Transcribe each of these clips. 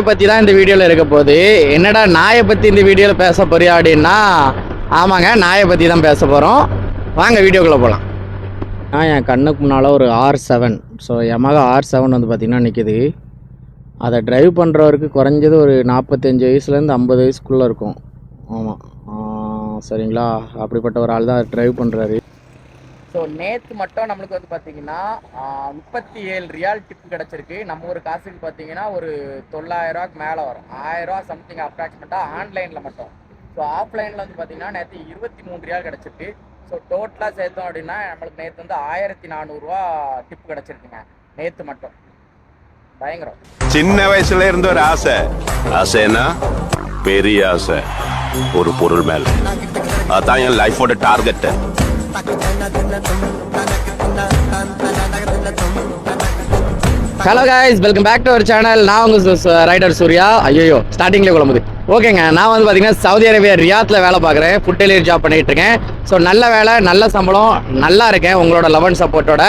நாயை பற்றி தான் இந்த வீடியோவில் இருக்க போகுது. என்னடா நாயை பற்றி இந்த வீடியோவில் பேச போறியா அப்படின்னா, ஆமாங்க, நாயை பற்றி தான் பேச போகிறோம். வாங்க வீடியோக்குள்ளே போகலாம். என் கண்ணுக்கு முன்னால் ஒரு R7, ஸோ Yamaha R7 வந்து பார்த்திங்கன்னா நிற்கிது. அதை ட்ரைவ் பண்ணுறவருக்கு குறைஞ்சது ஒரு 45 வயசுலேருந்து 50 வயசுக்குள்ளே இருக்கும். ஆமாம், சரிங்களா? அப்படிப்பட்ட ஒரு ஆள் தான் ட்ரைவ் பண்ணுறாரு. ஸோ நேற்று மட்டும் நம்மளுக்கு வந்து பார்த்தீங்கன்னா 37 ரியால் டிப் கிடச்சிருக்கு. நம்ம ஒரு காசுக்கு பார்த்தீங்கன்னா ஒரு 900 ரூபாய்க்கு மேலே வரும். 1000 ரூபா சம்திங் அப்ராக்சிமேட்டாக ஆன்லைனில் மட்டும். ஸோ ஆஃப்லைனில் வந்து பார்த்தீங்கன்னா நேற்று 23 ரியால் கிடச்சிருக்கு. ஸோ டோட்டலாக சேர்த்தோம் அப்படின்னா நம்மளுக்கு நேற்று வந்து 1400 ரூபா டிப் கிடச்சிருக்குங்க நேற்று மட்டும். பயங்கரம். சின்ன வயசுல இருந்து ஒரு ஆசை, ஆசைன்னா பெரிய ஆசை, ஒரு பொருள் மேல. அதான் என் லைஃபோட target. Hello guys, welcome back to our channel. நான் உங்கள் ரைடர் சூர்யா. ஐயோ, ஸ்டார்டிங்லேயே குழம்புது. ஓகேங்க, நான் வந்து பார்த்தீங்கன்னா சவுதி அரேபியா ரியாத்தில் வேலை பார்க்குறேன். ஃபுட் டெலிவரி ஜாப் பண்ணிகிட்டு இருக்கேன். ஸோ நல்ல வேலை, நல்ல சம்பளம், நல்லா இருக்கேன் உங்களோட லவ் அண்ட் சப்போர்ட்டோட.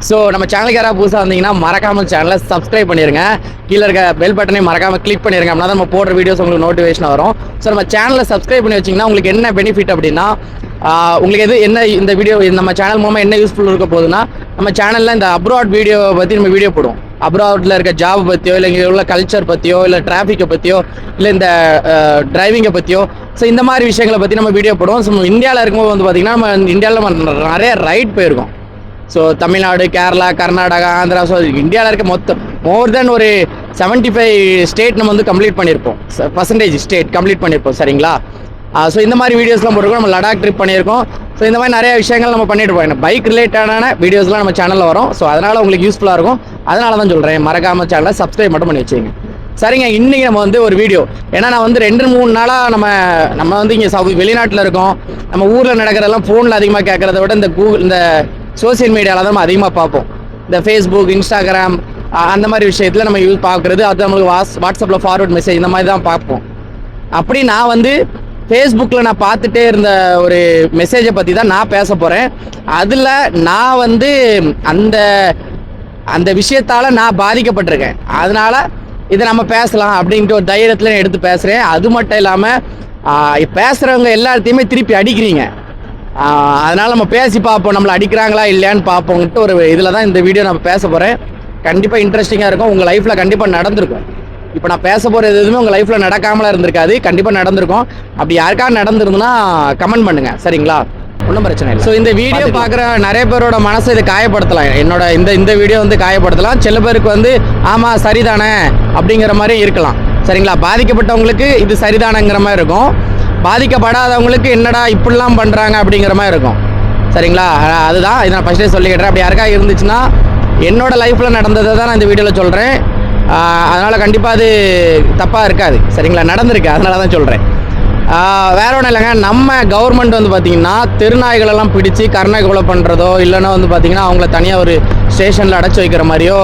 ஸோ நம்ம சேனலுக்கு யாராவது புதுசாக வந்தீங்கன்னா மறக்காமல் சேனலை சப்ஸ்கிரைப் பண்ணிடுங்க. கீழே இருக்க பெல் பட்டனையும் மறக்காமல் கிளிக் பண்ணிடுங்க. அப்படின்னா நம்ம போடுற வீடியோஸ் உங்களுக்கு நோட்டிஃபிகேஷன் வரும். ஸோ நம்ம சேனலை சப்ஸ்கிரைப் பண்ணி வச்சிங்கன்னா உங்களுக்கு என்ன பெனிஃபிட் அப்படின்னா, உங்களுக்கு என்ன இந்த வீடியோ நம்ம சேனல் மூலமாக என்ன யூஸ்ஃபுல் இருக்க போகுதுன்னா, நம்ம சேனலில் இந்த அப்ராட் வீடியோவை பற்றி நம்ம வீடியோ போடுவோம். அப்ராடில் இருக்க ஜாப் பற்றியோ, இல்லை இங்கே உள்ள கல்ச்சர் பற்றியோ, இல்லை டிராஃபிக்கை பற்றியோ, இல்லை இந்த டிரைவிங்கை பற்றியோ, ஸோ இந்த மாதிரி விஷயங்களை பற்றி நம்ம வீடியோ போடுவோம். ஸோ இந்தியாவில் இருக்கும்போது வந்து பார்த்திங்கன்னா நம்ம இந்தியாவில் நம்ம நிறைய ரைட் போயிருக்கோம். ஸோ தமிழ்நாடு, கேரளா, கர்நாடகா, ஆந்திரா, ஸோ இந்தியாவில் இருக்க மொத்தம் மோர் தென் ஒரு 75 ஸ்டேட் நம்ம வந்து கம்ப்ளீட் பண்ணியிருப்போம். பர்சன்டேஜ் ஸ்டேட் கம்ப்ளீட் பண்ணியிருப்போம். சரிங்களா? ஸோ இந்த மாதிரி வீடியோஸ்லாம் போட்டிருக்கோம். நம்ம லடாக் ட்ரிப் பண்ணியிருக்கோம். ஸோ இந்த மாதிரி நிறைய விஷயங்கள் நம்ம பண்ணிட்டு போவோம். பைக் ரிலேட்டடான வீடியோஸ்லாம் நம்ம சேனலில் வரும். ஸோ அதனால் உங்களுக்கு யூஸ்ஃபுல்லாக இருக்கும். அதனால தான் சொல்கிறேன், மறக்காமல் சேனலை சப்ஸ்கிரைப் மட்டும் பண்ணி வச்சுங்க. சரிங்க, இன்றைக்கி நம்ம வந்து ஒரு வீடியோ, ஏன்னா நான் வந்து 2-3 நாளாக நம்ம வந்து இங்கே வெளிநாட்டில் இருக்கோம். நம்ம ஊரில் நடக்கிறதெல்லாம் ஃபோனில் அதிகமாக கேட்குறத விட இந்த சோசியல் மீடியாவில் தான் நம்ம அதிகமாக பார்ப்போம். இந்த ஃபேஸ்புக், இன்ஸ்டாகிராம் அந்த மாதிரி விஷயத்தில் நம்ம பார்க்குறது, அது நம்மளுக்கு வாட்ஸ்அப்பில் ஃபார்வர்ட் மெசேஜ் இந்த மாதிரி தான் பார்ப்போம். அப்படி நான் வந்து ஃபேஸ்புக்கில் நான் பார்த்துட்டே இருந்த ஒரு மெசேஜை பற்றி தான் நான் பேச போகிறேன். அதில் நான் வந்து அந்த விஷயத்தால் நான் பாதிக்கப்பட்டிருக்கேன். அதனால் இதை நம்ம பேசலாம் அப்படின்ட்டு ஒரு தைரியத்தில் நான் எடுத்து பேசுகிறேன். அது மட்டும் இல்லாமல் பேசுகிறவங்க எல்லாத்தையுமே திருப்பி அடிக்கிறீங்க. அதனால் நம்ம பேசி பார்ப்போம், நம்மளை அடிக்கிறாங்களா இல்லையான்னு பார்ப்போங்கிட்டு ஒரு இதில் தான் இந்த வீடியோ நம்ம பேச போகிறேன். கண்டிப்பாக இன்ட்ரெஸ்டிங்காக இருக்கும். உங்கள் லைஃப்பில் கண்டிப்பாக நடந்திருக்கும். இப்போ நான் பேச போகிறது எதுவுமே உங்கள் லைஃப்பில் நடக்காமலாம் இருந்திருக்காது, கண்டிப்பாக நடந்திருக்கும். அப்படி யாருக்காவது நடந்திருந்துன்னா கமெண்ட் பண்ணுங்கள். சரிங்களா? ஒன்றும் பிரச்சனை இல்லை. ஸோ இந்த வீடியோ பார்க்குற நிறைய பேரோட மனசை இதை காயப்படுத்தலாம். என்னோட இந்த வீடியோ வந்து காயப்படுத்தலாம். சில பேருக்கு வந்து ஆமாம் சரிதானே அப்படிங்கிற மாதிரி இருக்கலாம். சரிங்களா? பாதிக்கப்பட்டவங்களுக்கு இது சரிதானங்கிற மாதிரி இருக்கும். பாதிக்கப்படாதவங்களுக்கு என்னடா இப்படிலாம் பண்ணுறாங்க அப்படிங்கிற மாதிரி இருக்கும். சரிங்களா? அதுதான் இதை நான் ஃபஸ்ட்டே சொல்லிக்கிட்டேன். அப்படி யாருக்கா இருந்துச்சுன்னா என்னோட லைஃப்பில் நடந்ததை தான் நான் இந்த வீடியோவில் சொல்கிறேன். அதனால் கண்டிப்பாக அது தப்பாக இருக்காது. சரிங்களா? நடந்திருக்கு, அதனால தான் சொல்கிறேன். வேற ஒன்றும் இல்லைங்க. நம்ம கவர்மெண்ட் வந்து பார்த்திங்கன்னா தெருநாய்களெல்லாம் பிடிச்சி கருணை கொலை பண்ணுறதோ, இல்லைன்னா வந்து பார்த்திங்கன்னா அவங்கள தனியாக ஒரு ஸ்டேஷனில் அடைச்சி வைக்கிற மாதிரியோ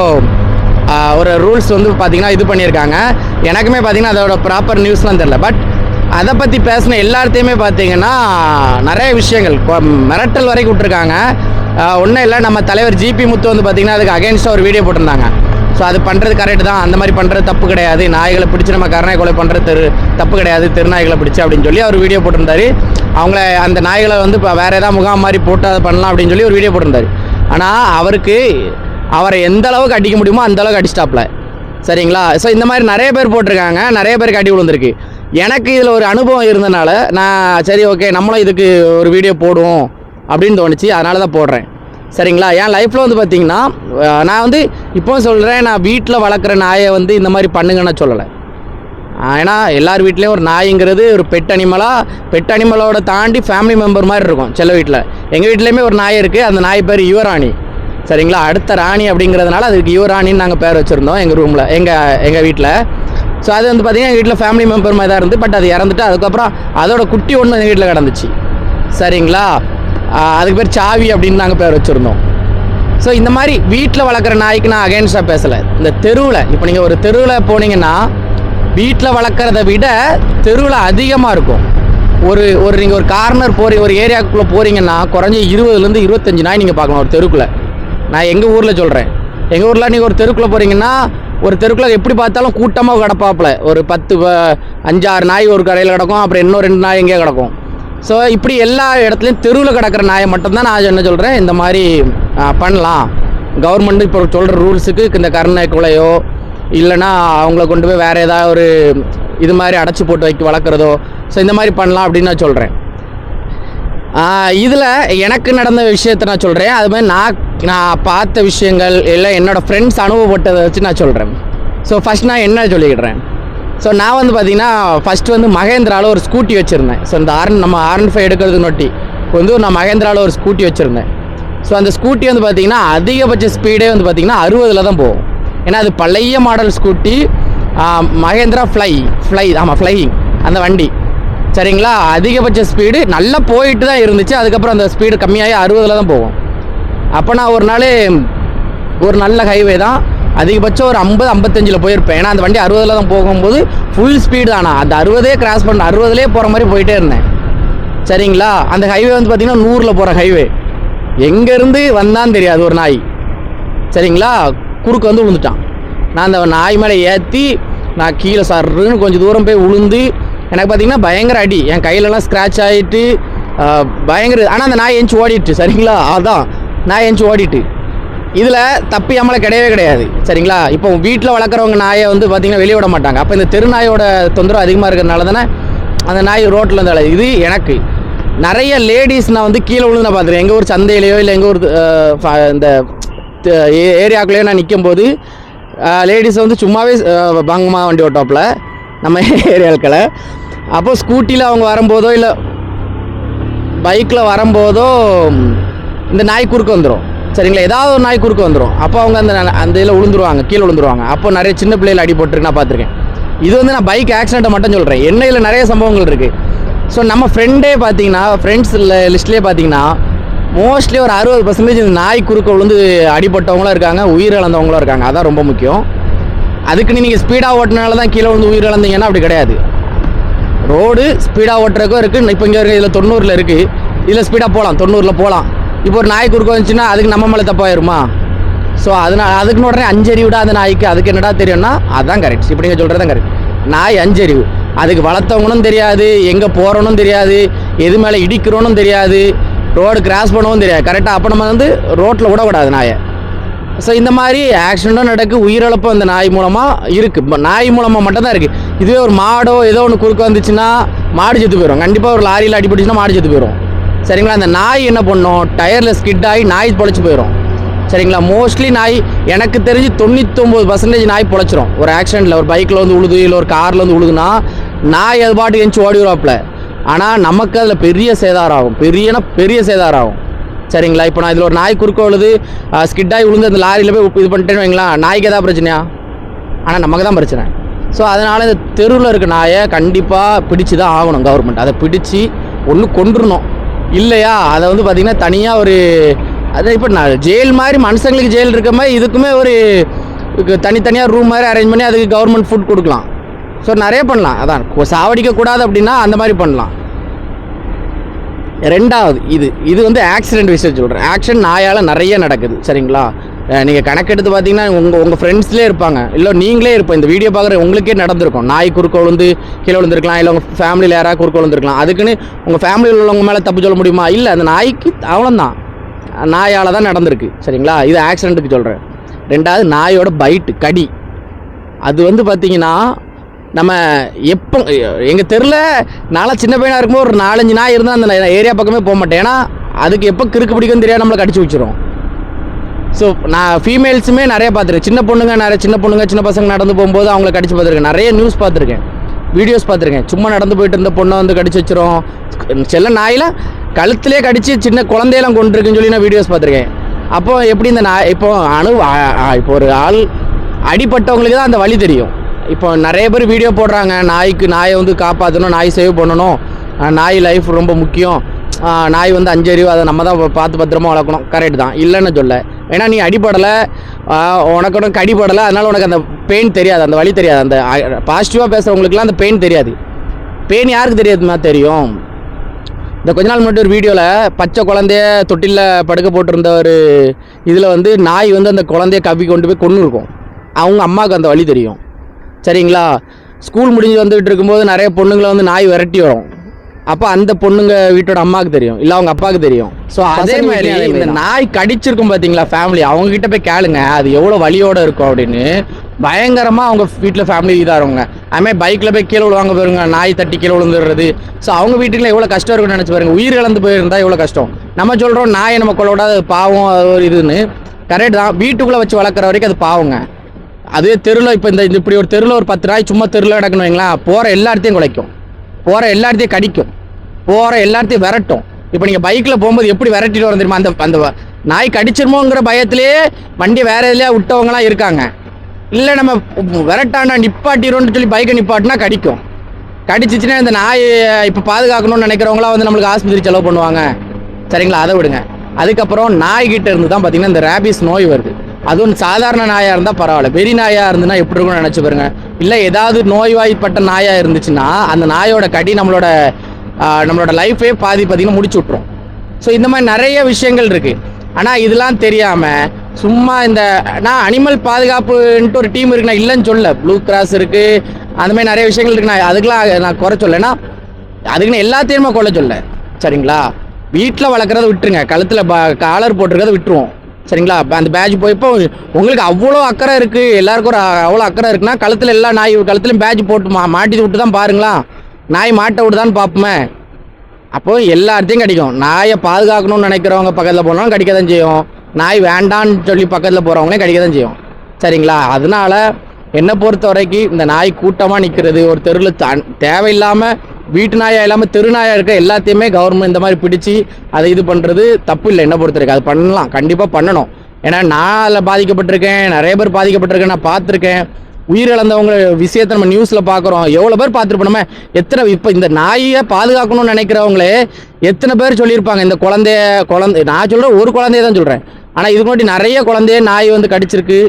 ஒரு ரூல்ஸ் வந்து பார்த்திங்கன்னா இது பண்ணியிருக்காங்க. எனக்குமே பார்த்திங்கன்னா அதோட ப்ராப்பர் நியூஸ்லாம் தெரில. பட் அதை பற்றி பேசின எல்லாத்தையுமே பார்த்திங்கன்னா நிறைய விஷயங்கள் மிரட்டல் வரைக்கும் விட்டுருக்காங்க. ஒன்றும் இல்லை, நம்ம தலைவர் ஜிபி முத்து வந்து பார்த்திங்கன்னா அதுக்கு அகேன்ஸ்டாக ஒரு வீடியோ போட்டிருந்தாங்க. ஸோ அது பண்ணுறது கரெக்டு தான், அந்த மாதிரி பண்ணுறது தப்பு கிடையாது, நாய்களை பிடிச்சி நம்ம கருணை கொலை பண்ணுறது தப்பு கிடையாது, தெருநாய்களை பிடிச்சி அப்படின்னு சொல்லி அவர் வீடியோ போட்டிருந்தாரு. அவங்கள அந்த நாய்களை வந்து இப்போ வேறு ஏதாவது முகாம் மாதிரி போட்டு அதை பண்ணலாம் அப்படின்னு சொல்லி ஒரு வீடியோ போட்டிருந்தாரு. ஆனால் அவரை எந்த அளவுக்கு அடிக்க முடியுமோ அந்த அளவுக்கு அடிச்சிட்டாப்ல. சரிங்களா? ஸோ இந்த மாதிரி நிறைய பேர் போட்டிருக்காங்க, நிறைய பேருக்கு அடி விழுந்திருக்கு. எனக்கு இதில் ஒரு அனுபவம் இருந்தனால நான் சரி ஓகே நம்மளும் இதுக்கு ஒரு வீடியோ போடுவோம் அப்படின்னு தோணுச்சு. அதனால தான் போடுறேன். சரிங்களா? என் லைஃப்பில் வந்து பார்த்திங்கன்னா நான் வந்து இப்போ சொல்கிறேன், நான் வீட்டில் வளர்க்குற நாயை வந்து இந்த மாதிரி பண்ணுங்கன்னு சொல்லலை. ஏன்னா எல்லார் வீட்லேயும் ஒரு நாய்ங்கிறது ஒரு பெட் அனிமலோட தாண்டி ஃபேமிலி மெம்பர் மாதிரி இருக்கும் சில வீட்டில். எங்கள் வீட்லேயுமே ஒரு நாய் இருக்குது. அந்த நாய் பேர் யுவராணி. சரிங்களா? அடுத்த ராணி அப்படிங்கிறதுனால அதுக்கு யுவராணின்னு நாங்கள் பேர் வச்சுருந்தோம் எங்கள் ரூமில், எங்கள் வீட்டில். ஸோ அது வந்து பார்த்திங்கன்னா எங்கள் வீட்டில் ஃபேமிலி மெம்பர் மாதிரி தான் இருந்து. பட் அது இறந்துட்டு அதுக்கப்புறம் அதோட குட்டி ஒன்று எங்கள் வீட்டில் கிடந்துச்சு. சரிங்களா? அதுக்கு பேர் சாவி அப்படின்னு நாங்கள் பேர் வச்சுருந்தோம். ஸோ இந்த மாதிரி வீட்டில் வளர்க்குற நாய்க்கு நான் அகேன்ஸ்டாக பேசலை. இந்த தெருவில் இப்போ நீங்கள் ஒரு தெருவில் போனீங்கன்னா வீட்டில் வளர்க்குறத விட தெருவில் அதிகமாக இருக்கும். நீங்கள் ஒரு கார்னர் ஒரு ஏரியாவுக்குள்ளே போகிறீங்கன்னா குறைஞ்சி 20 to 25 நாய் நீங்கள் பார்க்கலாம் ஒரு தெருக்குள்ளே. நான் எங்கள் ஊரில் சொல்கிறேன். எங்கள் ஊரில் நீங்கள் ஒரு தெருக்குள்ளே போகிறீங்கன்னா ஒரு தெருக்குள்ள எப்படி பார்த்தாலும் கூட்டமாக கிடப்பாப்புல, ஒரு 5-6 நாய் ஒரு கடையில் கிடக்கும், அப்புறம் இன்னும் 2 நாய் எங்கேயோ கிடக்கும். ஸோ இப்படி எல்லா இடத்துலையும் தெருவில் கிடக்கிற நாயை மட்டும்தான் நான் என்ன சொல்கிறேன், இந்த மாதிரி பண்ணலாம். கவர்மெண்ட் இப்போ சொல்கிற ரூல்ஸுக்கு இந்த கருணை கொலையோ இல்லைன்னா அவங்கள கொண்டு போய் வேறு ஏதாவது ஒரு இது மாதிரி அடைச்சி போட்டு வளர்க்குறதோ, ஸோ இந்த மாதிரி பண்ணலாம் அப்படின்னு நான் சொல்கிறேன். இதில் எனக்கு நடந்த விஷயத்தை நான் சொல்கிறேன். அது மாதிரி நான் பார்த்த விஷயங்கள் இல்லை என்னோடய ஃப்ரெண்ட்ஸ் அனுபவப்பட்டதை வச்சு நான் சொல்கிறேன். ஸோ ஃபஸ்ட் நான் என்ன சொல்லிக்கிடுறேன். ஸோ நான் வந்து பார்த்திங்கன்னா ஃபஸ்ட்டு வந்து மகேந்திராவில் ஒரு ஸ்கூட்டி வச்சுருந்தேன். ஸோ இந்த நம்ம R15 எடுக்கிறதுக்கு நொட்டி வந்து நான் மகேந்திராவில் ஒரு ஸ்கூட்டி வச்சுருந்தேன். ஸோ அந்த ஸ்கூட்டி வந்து பார்த்திங்கன்னா அதிகபட்ச ஸ்பீடே வந்து பார்த்திங்கன்னா 60 தான் போகும். ஏன்னா அது பழைய மாடல் ஸ்கூட்டி, மகேந்திரா ஃப்ளையிங் அந்த வண்டி, சரிங்களா. அதிகபட்ச ஸ்பீடு நல்லா போயிட்டு தான் இருந்துச்சு. அதுக்கப்புறம் அந்த ஸ்பீடு கம்மியாகி 60 தான் போகும். அப்போ நான் ஒரு நாள் ஒரு நல்ல ஹைவே தான், அதிகபட்சம் ஒரு 50-55 போயிருப்பேன். ஏன்னா அந்த வண்டி 60 தான் போகும்போது ஃபுல் ஸ்பீடு தானா, அந்த 60 கிராஸ் பண்ண 60 போகிற மாதிரி போயிட்டே இருந்தேன், சரிங்களா. அந்த ஹைவே வந்து பார்த்திங்கன்னா 100 போகிற ஹைவே. எங்கேருந்து வந்தான்னு தெரியாது ஒரு நாய், சரிங்களா. குறுக்கு வந்து விழுந்துட்டான். நான் அந்த நாய் மேலே ஏற்றி நான் கீழே சர்ன்னு கொஞ்சம் தூரம் போய் விழுந்து எனக்கு பார்த்திங்கன்னா பயங்கர அடி, என் கையிலலாம் ஸ்க்ராட்ச் ஆகிட்டு பயங்கர. ஆனால் அந்த நாய் எஞ்சி ஓடிட்டு, சரிங்களா. அதான் நாய் எஞ்சி ஓடிட்டு. இதில் தப்பி நம்மளை கிடையாது, சரிங்களா. இப்போ வீட்டில் வளர்க்குறவங்க நாயை வந்து பார்த்திங்கன்னா வெளியே விட மாட்டாங்க. அப்போ இந்த தெரு நாயோட தொந்தரவு அதிகமாக இருக்கிறதுனால தானே அந்த நாய் ரோட்டில் இருந்தாலும். இது எனக்கு நிறைய லேடிஸ் நான் வந்து கீழே விழுந்து நான் பார்த்துருக்கேன். எங்கள் ஊர் சந்தையிலையோ இல்லை எங்கள் ஊர் இந்த ஏரியாக்குள்ளேயோ நான் நிற்கும்போது லேடிஸ் வந்து சும்மாவே பங்கமாக வண்டி ஓட்டாப்பில் நம்ம ஏரியாவுக்களை. அப்போது ஸ்கூட்டியில் அவங்க வரும்போதோ இல்லை பைக்கில் வரும்போதோ இந்த நாய் குறுக்க வந்துடும், சரிங்களா. ஏதாவது ஒரு நாய் குறுக்க வந்துடும். அப்போ அவங்க அந்த இதில் விழுந்துருவாங்க, கீழே விழுந்துருவாங்க. அப்போ நிறைய சின்ன பிள்ளைகள் அடிபட்டுருக்கு நான் பார்த்துருக்கேன். இது வந்து நான் பைக் ஆக்சிடெண்ட்டை மட்டும் சொல்கிறேன். என்ன இதில் நிறைய சம்பவங்கள் இருக்குது. ஸோ நம்ம ஃப்ரெண்டே பார்த்தீங்கன்னா ஃப்ரெண்ட்ஸ் லிஸ்ட்லேயே பார்த்தீங்கன்னா மோஸ்ட்லி ஒரு 60% இந்த நாய் குறுக்க விழுந்து அடிபட்டவங்களும் இருக்காங்க, உயிரிழந்தவங்களும் இருக்காங்க. அதான் ரொம்ப முக்கியம். அதுக்குன்னு நீங்கள் ஸ்பீடாக ஓட்டினால தான் கீழே விழுந்து உயிரிழந்தீங்கன்னா அப்படி கிடையாது. ரோடு ஸ்பீடாக ஓட்டுறதுக்கும் இருக்குது. இப்போ இங்கே இருக்குது, இதில் 90 இருக்குது, இதில் ஸ்பீடாக போகலாம், 90 போகலாம். இப்போ ஒரு நாய் குறுக்க வந்துச்சுன்னா அதுக்கு நம்ம மேலே தப்பாயிருமா? ஸோ அதனால் அதுக்குன்னு உடனே அஞ்சறிவுடா அந்த நாய்க்கு, அதுக்கு என்னடா தெரியும்னா அதுதான் கரெக்ட். இப்போ நீங்கள் சொல்கிறது தான் கரெக்ட். நாய் அஞ்சறிவு, அதுக்கு வளர்த்தவங்களும் தெரியாது, எங்கே போகிறோன்னு தெரியாது, எது மேலே இடிக்கிறோன்னு தெரியாது, ரோடு கிராஸ் பண்ணவும் தெரியாது, கரெக்டாக. அப்போ நம்ம வந்து ரோட்டில் விடக்கூடாது நாயை. ஸோ இந்த மாதிரி ஆக்சிடெண்ட்டும் நடக்கு, உயிரிழப்பும் அந்த நாய் மூலமாக இருக்குது. நாய் மூலமாக மட்டும்தான் இருக்குது. இதுவே ஒரு மாடோ ஏதோ ஒன்று குறுக்க வந்துச்சுன்னா மாடு செத்து போயிடும். கண்டிப்பாக ஒரு லாரியில் அடிபட்டுச்சுன்னா மாடு செத்து போயிடும், சரிங்களா. அந்த நாய் என்ன பண்ணும், டயரில் ஸ்கிட் ஆகி நாய் பொழைச்சி போயிடும், சரிங்களா. மோஸ்ட்லி நாய் எனக்கு தெரிஞ்சு 99% நாய் பொழைச்சிரும். ஒரு ஆக்சிடெண்ட்டில் ஒரு பைக்கில் வந்து உழுது இல்லை ஒரு காரில் வந்து உழுதுன்னா நாய் அது பாட்டுக்கு எஞ்சி ஓடி வருவாப்பில். ஆனால் நமக்கு அதில் பெரிய சேதாரம் ஆகும், பெரிய சேதாரம் ஆகும், சரிங்களா. இப்போ நான் இதில் ஒரு நாய் குறுக்க விழுது ஸ்கிட்டாகி விழுந்து அந்த லாரியில் போய் இது பண்ணிட்டேன்னு வைங்களா, நாய்க்கு எதாவது பிரச்சனையா? ஆனால் நமக்கு தான் பிரச்சனை. ஸோ அதனால் இந்த தெருவில் இருக்க நாயை கண்டிப்பாக பிடிச்சி தான் ஆகணும் கவர்மெண்ட். அதை பிடிச்சி ஒன்று கொண்டுடணும், இல்லையா அதை வந்து பார்த்திங்கன்னா தனியாக ஒரு அது இப்போ நான் ஜெயில் மாதிரி மனுஷங்களுக்கு ஜெயில் இருக்க மாதிரி இதுக்குமே ஒரு தனித்தனியாக ரூம் மாதிரி அரேஞ்ச் பண்ணி அதுக்கு கவர்மெண்ட் ஃபுட் கொடுக்கலாம். ஸோ நிறைய பண்ணலாம். அதான் சாவடிக்கக்கூடாது அப்படின்னா அந்த மாதிரி பண்ணலாம். ரெண்டாவது இது வந்து ஆக்சிடெண்ட் விஷயம் சொல்கிறேன். ஆக்சிடெண்ட் நாயால் நிறைய நடக்குது, சரிங்களா. நீங்கள் கணக்கெடுத்து பார்த்தீங்கன்னா உங்கள் ஃப்ரெண்ட்ஸ்லேயே இருப்பாங்க, இல்லை நீங்களே இருப்போம், இந்த வீடியோ பார்க்குற உங்களுக்கே நடந்திருக்கும். நாய் குறுக்க விழுந்து கீழே விழுந்துருக்கலாம், இல்லை உங்கள் ஃபேமிலியில் யாராவது குறுக்க விழுந்துருக்கலாம். அதுக்குன்னு உங்கள் ஃபேமிலியில் உள்ளவங்க மேலே தப்பு சொல்ல முடியுமா? இல்லை, அந்த நாய்க்கு அவ்வளோதான், நாயால் தான் நடந்திருக்கு, சரிங்களா. இது ஆக்சிடெண்ட்டுக்கு சொல்கிறேன். ரெண்டாவது நாயோட பைட்டு, கடி. அது வந்து பார்த்திங்கன்னா நம்ம எப்போ எங்கள் தெருவில் நாளாக சின்ன பையனாக இருக்கும்போது ஒரு 4-5 நாய் இருந்தால் அந்த ஏரியா பக்கமே போக மாட்டேன். ஏன்னா அதுக்கு எப்போ கிறுக்கு பிடிக்குன்னு தெரியாது, நம்மளை கடிச்சு வச்சிரும். ஸோ நான் ஃபீமேல்ஸுமே நிறைய பார்த்துருக்கேன். சின்ன பொண்ணுங்க சின்ன பசங்க நடந்து போகும்போது அவங்கள கடிச்சு பார்த்துருக்கேன். நிறைய நியூஸ் பார்த்துருக்கேன், வீடியோஸ் பார்த்துருக்கேன். சும்மா நடந்து போயிட்டு இருந்த பொண்ணை வந்து கடிச்சு வச்சிரும். செல்ல நாயில் கழுத்துலேயே கடிச்சு சின்ன குழந்தையெல்லாம் கொண்டுருக்குன்னு சொல்லி நான் வீடியோஸ் பார்த்துருக்கேன். அப்போ எப்படி இந்த நாய் இப்போ இப்போ ஒரு ஆள் அடிப்பட்டவங்களுக்கு தான் அந்த வழி தெரியும். இப்போ நிறைய பேர் வீடியோ போடுறாங்க, நாயை வந்து காப்பாற்றணும், நாய் சேவ் பண்ணணும், நாய் லைஃப் ரொம்ப முக்கியம், நாய் வந்து அஞ்சறிவு, அதை நம்ம தான் பார்த்து பத்திரமா வளர்க்கணும். கரெக்ட் தான், இல்லைன்னு சொல்ல. ஏன்னா நீ அடிப்படலை, உனக்கு உனக்கு அடிப்படலை, அதனால் உனக்கு அந்த பெயின் தெரியாது, அந்த வலி தெரியாது. அந்த பாசிட்டிவாக பேசுகிறவங்களுக்குலாம் அந்த பெயின் தெரியாது. பெயின் யாருக்கு தெரியாதுமா? தெரியும். இந்த கொஞ்ச நாள் முன்னாடி ஒரு வீடியோவில் பச்சை குழந்தைய தொட்டிலில் படுக்க போட்டிருந்த ஒரு இதில் வந்து நாய் வந்து அந்த குழந்தைய கவ்வி கொண்டு போய் கொன்று இருக்கும். அவங்க அம்மாவுக்கு அந்த வழி தெரியும். சரிங்களா? ஸ்கூல் முடிஞ்சு வந்துகிட்டு இருக்கும்போது நிறைய பொண்ணுங்களை வந்து நாய் விரட்டி வரும். அப்போ அந்த பொண்ணுங்க வீட்டோட அம்மாவுக்கு தெரியும், இல்லை அவங்க அப்பாவுக்கு தெரியும். ஸோ அதே மாதிரி இந்த நாய் கடிச்சிருக்கும் பார்த்தீங்களா ஃபேமிலி, அவங்ககிட்ட போய் கேளுங்க அது எவ்வளோ வலியோடு இருக்கும் அப்படின்னு. பயங்கரமாக அவங்க வீட்டில் ஃபேமிலி இதாக இருவங்க. அதுமாதிரி பைக்கில் போய் கீழே விழுவாங்க பாருங்க, நாய் தட்டி கீழே விழுந்துடுறது. ஸோ அவங்க வீட்டுக்குள்ள எவ்வளோ கஷ்டம் இருக்குன்னு நினச்சி பாருங்க. உயிர் இழந்து போயிருந்தா எவ்வளோ கஷ்டம். நம்ம சொல்கிறோம் நாயை நம்ம கொள்ளக்கூடாது, பாவம், அது ஒரு இதுன்னு. கரெக்ட் தான். வீட்டுக்குள்ளே வச்சு வளர்க்குற வரைக்கும் அது பாவங்க. அதே தெருவில் இப்போ இந்த இப்படி ஒரு தெருவில் ஒரு 10 நாய் சும்மா தெருவில் கிடக்கணும் வைங்களேன், போகிற எல்லாத்தையும் குலைக்கும், போகிற எல்லாத்தையும் கடிக்கும், போகிற எல்லாத்தையும் விரட்டும். இப்போ நீங்கள் பைக்கில் போகும்போது எப்படி விரட்டிட்டு வர தெரியுமா? அந்த நாய் கடிச்சிருமோங்கிற பயத்திலேயே வண்டியை வேற எதுலையா விட்டவங்களாம் இருக்காங்க. இல்லை நம்ம விரட்டாண்டா நிப்பாட்டிடும்னு சொல்லி பைக்கை நிப்பாட்டினா கடிக்கும். கடிச்சிச்சுன்னா இந்த நாய் இப்போ பாதுகாக்கணும்னு நினைக்கிறவங்களாம் வந்து நம்மளுக்கு ஆஸ்பத்திரி செலவு பண்ணுவாங்க. சரிங்களா? அதை விடுங்க. அதுக்கப்புறம் நாய்கிட்ட இருந்து தான் பார்த்தீங்கன்னா இந்த ரேபிஸ் நோய் வருது. அதுவும் சாதாரண நாயாக இருந்தால் பரவாயில்ல, வெறி நாயாக இருந்துன்னா எப்படி இருக்கும்னு நினச்சி பாருங்க. இல்லை ஏதாவது நோய்வாய்ப்பட்ட நாயாக இருந்துச்சுன்னா அந்த நாயோட கடி நம்மளோட லைஃபே பார்த்தீங்கன்னா முடிச்சு விட்ரும். ஸோ இந்த மாதிரி நிறைய விஷயங்கள் இருக்குது. ஆனால் இதெல்லாம் தெரியாமல் சும்மா நான் அனிமல் பாதுகாப்புன்ட்டு ஒரு டீம் இருக்குண்ணா, இல்லைன்னு சொல்ல. ப்ளூ கிராஸ் இருக்குது, அந்த மாதிரி நிறைய விஷயங்கள் இருக்குண்ணா. அதுக்கெலாம் நான் குறை சொல்லலைன்னா அதுக்குன்னு எல்லாத்தையுமே கொள்ள சொல்ல. சரிங்களா? வீட்டில் வளர்க்குறத விட்டுருங்க, கழுத்தில் காலர் போட்டிருக்கிறத விட்டுருவோம். சரிங்களா? அந்த பேட்ச் போய்ப்போ உங்களுக்கு அவ்வளோ அக்கறை இருக்குது, எல்லாருக்கும் ஒரு அவ்வளோ அக்கறை இருக்குன்னா கழுத்தில் எல்லா நாய் கழுத்துலையும் பேட்ச் போட்டு மாட்டி விட்டு தான் பாருங்களா, நாய் மாட்டை விட்டு தான் பார்ப்போமே. அப்போது எல்லாத்தையும் கடிக்கும். நாயை பாதுகாக்கணும்னு நினைக்கிறவங்க பக்கத்தில் போனாலும் கடிக்க தான் செய்யும், நாய் வேண்டான்னு சொல்லி பக்கத்தில் போகிறவங்களே கடிக்க தான் செய்யும். சரிங்களா? அதனால் என்னை பொறுத்த வரைக்கும் இந்த நாய் கூட்டமாக நிற்கிறது ஒரு தெருவில் தேவையில்லாமல் வீட்டு நாயாக இல்லாமல் தெரு நாயாக இருக்க எல்லாத்தையுமே கவர்மெண்ட் இந்த மாதிரி பிடிச்சி அதை இது பண்ணுறது தப்பு இல்லை. என்ன பொறுத்த வரைக்கும் அது பண்ணலாம், கண்டிப்பாக பண்ணணும். ஏன்னா நான் அதில் பாதிக்கப்பட்டிருக்கேன், நிறைய பேர் பாதிக்கப்பட்டிருக்கேன், நான் பார்த்துருக்கேன். உயிரிழந்தவங்க விஷயத்தை நம்ம நியூஸில் பார்க்குறோம், எவ்வளோ பேர் பார்த்துருப்போம். நம்ம எத்தனை இப்போ இந்த நாயை பாதுகாக்கணும்னு நினைக்கிறவங்களே எத்தனை பேர் சொல்லியிருப்பாங்க, இந்த குழந்தை நான் சொல்கிறேன் ஒரு குழந்தைய தான் சொல்கிறேன். ஆனால் இதுக்கு முன்னாடி நிறைய குழந்தைய நாய் வந்து கடிச்சிருக்கு.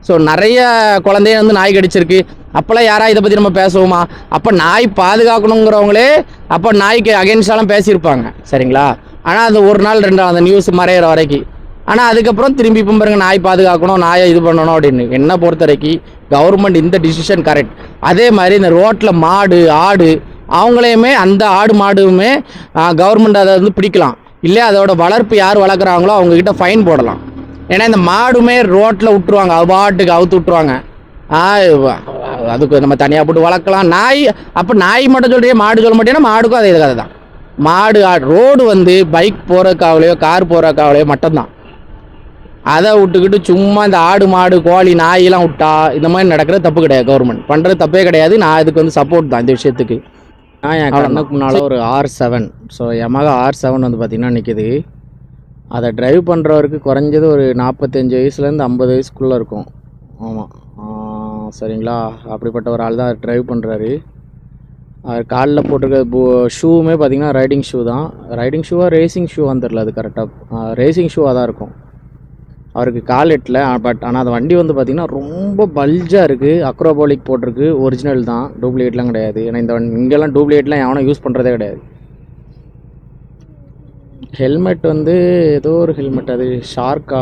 ஸோ நிறைய குழந்தைய வந்து நாய் கடிச்சிருக்கு. அப்போல்லாம் யாரா இதை பற்றி நம்ம பேசுவோமா? அப்போ நாய் பாதுகாக்கணுங்கிறவங்களே அப்போ நாய்க்கு அகென்ஸ்டாலாம் பேசியிருப்பாங்க. சரிங்களா? ஆனால் அது ஒரு நாள் 2 நாள் அந்த நியூஸ் மறையிற வரைக்கும். ஆனால் அதுக்கப்புறம் திரும்பி இப்போ பாருங்க, நாய் பாதுகாக்கணும், நாயை இது பண்ணணும் அப்படின்னு. என்ன பொறுத்த வரைக்கும் கவர்மெண்ட் இந்த டிசிஷன் கரெக்ட். அதே மாதிரி இந்த ரோட்டில் மாடு ஆடு அவங்களையுமே அந்த ஆடு மாடுமே கவர்மெண்ட் அதை வந்து பிடிக்கலாம். இல்லை அதோட வளர்ப்பு யார் வளர்க்குறாங்களோ அவங்கக்கிட்ட ஃபைன் போடலாம். ஏன்னா இந்த மாடுமே ரோட்டில் விட்டுருவாங்க, பாட்டுக்கு அவுத்து விட்டுருவாங்க. அதுக்கு நம்ம தனியாக போட்டு வளர்க்கலாம். நாய் அப்போ நாய் மட்டும் சொல்கிறீங்க, மாடு சொல்ல மாட்டேன்னா மாடுக்கும் அதே கதை தான். மாடு ரோடு வந்து பைக் போகிறக்காவலையோ கார் போகிறக்காவலையோ மட்டும்தான். அதை விட்டுக்கிட்டு சும்மா இந்த ஆடு மாடு கோழி நாயெல்லாம் விட்டா இந்த மாதிரி நடக்கிறது தப்பு கிடையாது. கவர்மெண்ட் பண்ணுறது தப்பே கிடையாது. நான் இதுக்கு வந்து சப்போர்ட் தான் இந்த விஷயத்துக்கு. நான் என் கண்ணுக்கு முன்னால் ஒரு R7, ஸோ Yamaha R7 வந்து பார்த்திங்கன்னா நிற்கிது. அதை ட்ரைவ் பண்ணுறவருக்கு குறைஞ்சது ஒரு 45 வயசுலேருந்து 50 வயசுக்குள்ளே இருக்கும். ஆமாம், சரிங்களா? அப்படிப்பட்ட ஒரு ஆள் தான் அதை ட்ரைவ் பண்ணுறாரு. அவர் காலில் போட்டிருக்க ஷூவுமே பார்த்திங்கன்னா ரைடிங் ஷூ தான். ரைடிங் ஷூவாக ரேசிங் ஷூ வந்துடல, அது கரெக்டாக ரேசிங் ஷூவாக தான் இருக்கும். அவருக்கு கால் எட்டல. பட் ஆனால் அந்த வண்டி வந்து பார்த்திங்கன்னா ரொம்ப பல்ஜாக இருக்குது. அக்ரோபாலிக் போட்டிருக்கு, ஒரிஜினல் தான், டூப்ளிகேட்லாம் கிடையாது. ஏன்னா இந்த இங்கெல்லாம் டூப்ளிகேட்லாம் எவனும் யூஸ் பண்ணுறதே கிடையாது. ஹெல்மெட் வந்து ஏதோ ஒரு ஹெல்மெட், அது ஷார்க்கா?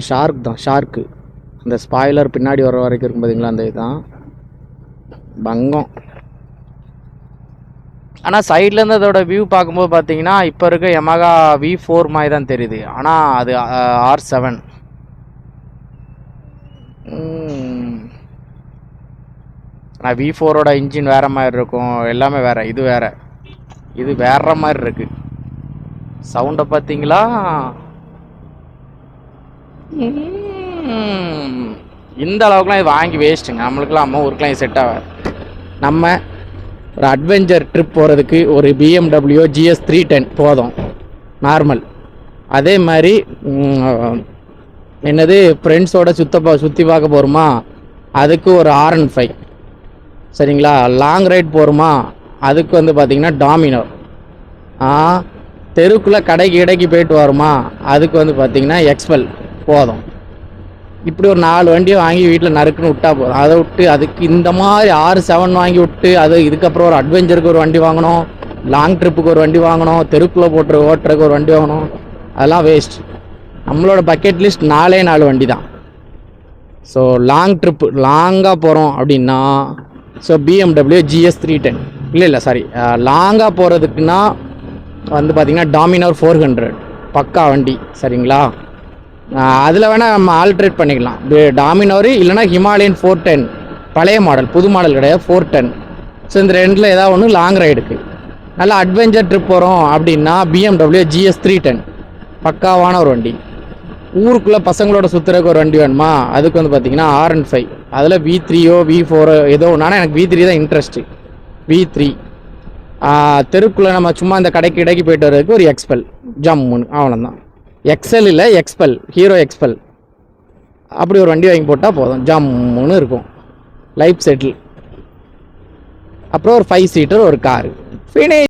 ஷார்க் தான், ஷார்க்கு. அந்த ஸ்பாய்லர் பின்னாடி வர வரைக்கும் இருக்கும் பார்த்தீங்களா, அந்த இதுதான் பங்கம். ஆனால் சைட்லேருந்து அதோட வியூ பார்க்கும்போது பார்த்தீங்கன்னா இப்போ இருக்க Yamaha V4 மாதிரி தான் தெரியுது. ஆனால் அது R7. ஆனால் V4ஓட இன்ஜின் வேறு மாதிரி இருக்கும், எல்லாமே வேறு. இது வேற மாதிரி இருக்குது. சவுண்டை பார்த்தீங்களா? இந்த அளவுக்குலாம் இது வாங்கி வேஸ்ட்டுங்க. நம்மளுக்குலாம் அம்மா ஊருக்குலாம் செட் ஆகாது. நம்ம ஒரு அட்வென்ச்சர் ட்ரிப் போகிறதுக்கு ஒரு BMW GS 310 போதும், நார்மல். அதே மாதிரி என்னது ஃப்ரெண்ட்ஸோட சுற்றி பார்க்க போகிறோமா, அதுக்கு ஒரு R15. சரிங்களா? லாங் ரைட் போகிறோமா, அதுக்கு வந்து பார்த்திங்கன்னா டாமினோ. தெருக்குள்ளே கடைக்கு போயிட்டு வருமா, அதுக்கு வந்து பார்த்திங்கன்னா எக்ஸ்பெல் போதும். இப்படி ஒரு 4 வண்டியை வாங்கி வீட்டில் நறுக்குன்னு விட்டா போதும். அதை விட்டு அதுக்கு இந்த மாதிரி R7 வாங்கி விட்டு அது இதுக்கப்புறம் ஒரு அட்வென்ச்சருக்கு ஒரு வண்டி வாங்கணும், லாங் ட்ரிப்புக்கு ஒரு வண்டி வாங்கணும், தெருக்குள்ளே ஓட்டுறதுக்கு ஒரு வண்டி வாங்கணும், அதெல்லாம் வேஸ்ட். நம்மளோட பக்கெட் லிஸ்ட் 4 வண்டி தான். ஸோ லாங் ட்ரிப்பு லாங்காக போகிறோம் அப்படின்னா ஸோ BMW GS 310 இல்லை சாரி லாங்காக போகிறதுக்குன்னா வந்து பார்த்திங்கன்னா டாமினார் 400 பக்கா வண்டி சரிங்களா. அதில் வேணால் நம்ம ஆல்ட்ரேட் பண்ணிக்கலாம். டாமினார் இல்லைனா ஹிமாலயன் 410 பழைய மாடல், புது மாடல் கிடையாது 410. ஸோ இந்த ரெண்டில் ஏதாவது ஒன்று லாங் ரைடுக்கு நல்லா அட்வென்ச்சர் ட்ரிப் போகிறோம் அப்படின்னா BMW GS 310 பக்காவான ஒரு வண்டி. ஊருக்குள்ளே பசங்களோட சுற்றுறதுக்கு ஒரு வண்டி வேணுமா, அதுக்கு வந்து பார்த்திங்கன்னா R15 அதில் V3ஓ V4 ஏதோ ஒன்று. ஆனால் எனக்கு V3 தான் இன்ட்ரெஸ்ட்டு. V3 தெருக்குள்ளே நம்ம சும்மா இந்த கடைக்கு இடைக்கு போயிட்டு வர்றதுக்கு ஒரு எக்ஸ்பெல் ஜம்முன்னு அவ்வளோதான். எக்ஸல் இல்லை எக்ஸ்பெல், ஹீரோ எக்ஸ்பெல் அப்படி ஒரு வண்டி வாங்கி போட்டால் போதும், ஜம்முன்னு இருக்கும், லைஃப் செட்டில். அப்புறம் ஒரு 5 சீட்டர் ஒரு காரு ஃபினிஷ்.